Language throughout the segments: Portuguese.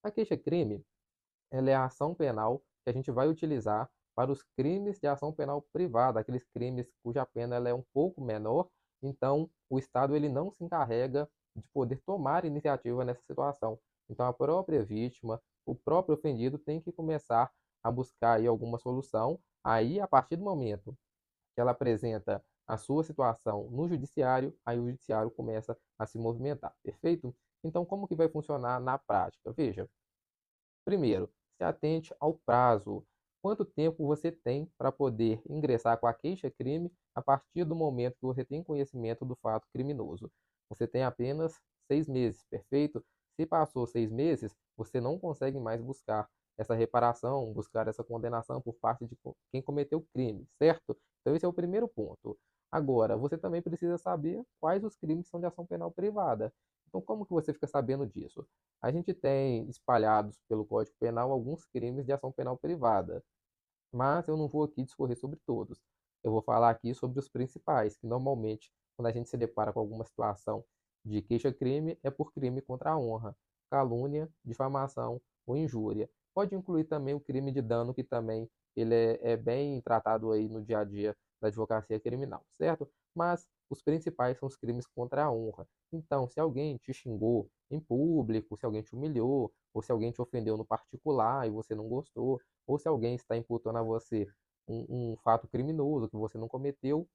A queixa-crime, ela é a ação penal que a gente vai utilizar para os crimes de ação penal privada, aqueles crimes cuja pena ela é um pouco menor, então o Estado ele não se encarrega de poder tomar iniciativa nessa situação. Então a própria vítima, o próprio ofendido tem que começar a buscar aí alguma solução. Aí, a partir do momento que ela apresenta a sua situação no judiciário, aí o judiciário começa a se movimentar, perfeito? Então, como que vai funcionar na prática? Veja, primeiro, se atente ao prazo. Quanto tempo você tem para poder ingressar com a queixa-crime a partir do momento que você tem conhecimento do fato criminoso? Você tem apenas 6 meses, perfeito? Se passou 6 meses, você não consegue mais buscar essa reparação, buscar essa condenação por parte de quem cometeu o crime, certo? Então, esse é o primeiro ponto. Agora, você também precisa saber quais os crimes são de ação penal privada. Então, como que você fica sabendo disso? A gente tem espalhados pelo Código Penal alguns crimes de ação penal privada, mas eu não vou aqui discorrer sobre todos. Eu vou falar aqui sobre os principais, que normalmente, quando a gente se depara com alguma situação de queixa-crime, é por crime contra a honra, calúnia, difamação ou injúria. Pode incluir também o crime de dano, que também ele é bem tratado aí no dia a dia da advocacia criminal, certo? Mas os principais são os crimes contra a honra. Então, se alguém te xingou em público, se alguém te humilhou, ou se alguém te ofendeu no particular e você não gostou, ou se alguém está imputando a você um fato criminoso que você não cometeu,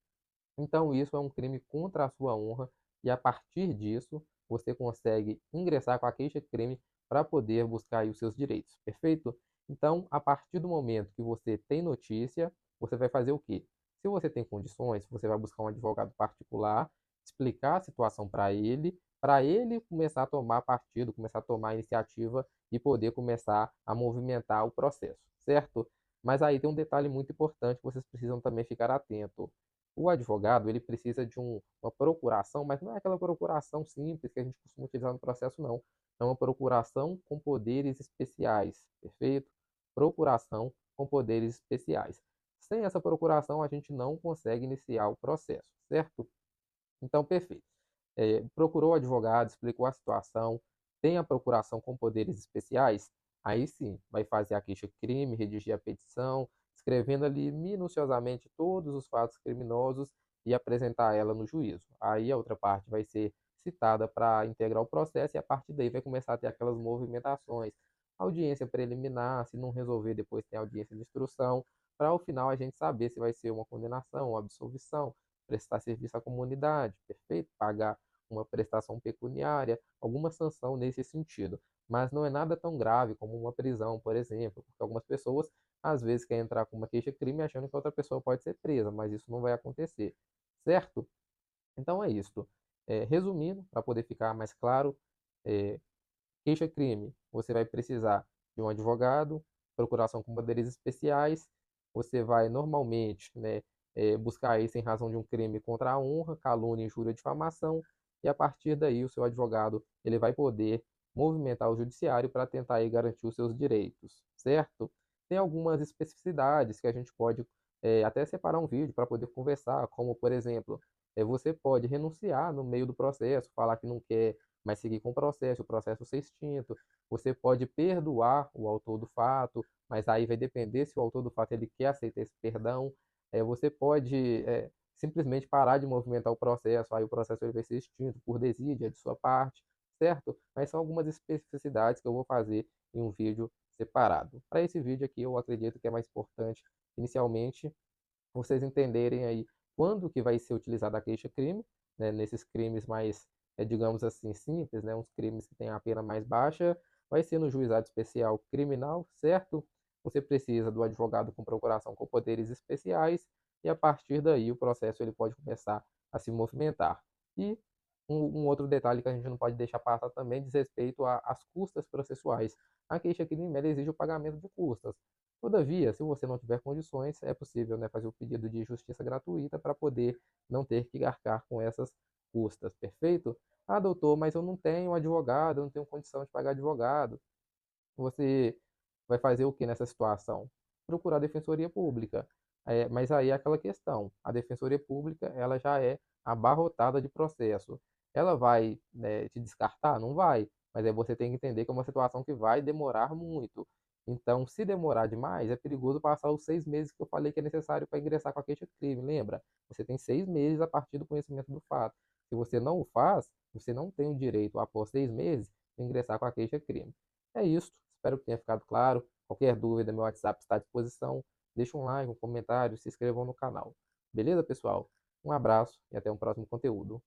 então isso é um crime contra a sua honra e a partir disso você consegue ingressar com a queixa-crime para poder buscar aí os seus direitos, perfeito? Então, a partir do momento que você tem notícia, você vai fazer o quê? Se você tem condições, você vai buscar um advogado particular, explicar a situação para ele começar a tomar partido, começar a tomar iniciativa e poder começar a movimentar o processo, certo? Mas aí tem um detalhe muito importante que vocês precisam também ficar atento. O advogado, ele precisa de uma procuração, mas não é aquela procuração simples que a gente costuma utilizar no processo, não. É uma procuração com poderes especiais, perfeito? Procuração com poderes especiais. Sem essa procuração, a gente não consegue iniciar o processo, certo? Então, perfeito. Procurou o advogado, explicou a situação, tem a procuração com poderes especiais, aí sim, vai fazer a queixa-crime, redigir a petição, escrevendo ali minuciosamente todos os fatos criminosos e apresentar ela no juízo. Aí a outra parte vai ser citada para integrar o processo e a partir daí vai começar a ter aquelas movimentações. Audiência preliminar, se não resolver, depois tem audiência de instrução, para ao final a gente saber se vai ser uma condenação, uma absolvição, prestar serviço à comunidade, perfeito? Pagar uma prestação pecuniária, alguma sanção nesse sentido. Mas não é nada tão grave como uma prisão, por exemplo, porque algumas pessoas às vezes querem entrar com uma queixa-crime achando que outra pessoa pode ser presa, mas isso não vai acontecer, certo? Então é isso. Resumindo, para poder ficar mais claro, é, queixa-crime, você vai precisar de um advogado, procuração com poderes especiais, você vai normalmente, né, buscar isso em razão de um crime contra a honra, calúnia, injúria, difamação, e a partir daí o seu advogado ele vai poder movimentar o judiciário para tentar aí garantir os seus direitos, certo? Tem algumas especificidades que a gente pode até separar um vídeo para poder conversar, como por exemplo, você pode renunciar no meio do processo, falar que não quer mas seguir com o processo ser extinto. Você pode perdoar o autor do fato, mas aí vai depender se o autor do fato ele quer aceitar esse perdão. Você pode simplesmente parar de movimentar o processo, aí o processo ele vai ser extinto por desídia de sua parte, certo? Mas são algumas especificidades que eu vou fazer em um vídeo separado. Para esse vídeo aqui, eu acredito que é mais importante, inicialmente, vocês entenderem aí quando que vai ser utilizada a queixa-crime, né, nesses crimes mais, digamos assim, simples, né, uns crimes que têm a pena mais baixa, vai ser no juizado especial criminal, certo? Você precisa do advogado com procuração com poderes especiais e a partir daí o processo ele pode começar a se movimentar. E um outro detalhe que a gente não pode deixar passar também diz respeito às custas processuais. A queixa-crime ela exige o pagamento de custas. Todavia, se você não tiver condições, é possível, né, fazer o pedido de justiça gratuita para poder não ter que arcar com essas custas, perfeito? Ah, doutor, mas eu não tenho advogado, eu não tenho condição de pagar advogado. Você vai fazer o que nessa situação? Procurar a Defensoria Pública. Mas aí é aquela questão, a Defensoria Pública ela já é abarrotada de processo. Ela vai, né, te descartar? Não vai. mas aí você tem que entender que é uma situação que vai demorar muito. Então, se demorar demais, é perigoso passar os 6 meses que eu falei que é necessário para ingressar com a queixa-crime. Lembra? Você tem 6 meses a partir do conhecimento do fato. Se você não o faz, você não tem o direito, após 6 meses, de ingressar com a queixa-crime. É isso. Espero que tenha ficado claro. Qualquer dúvida, meu WhatsApp está à disposição. Deixa um like, um comentário, se inscrevam no canal. Beleza, pessoal? Um abraço e até um próximo conteúdo.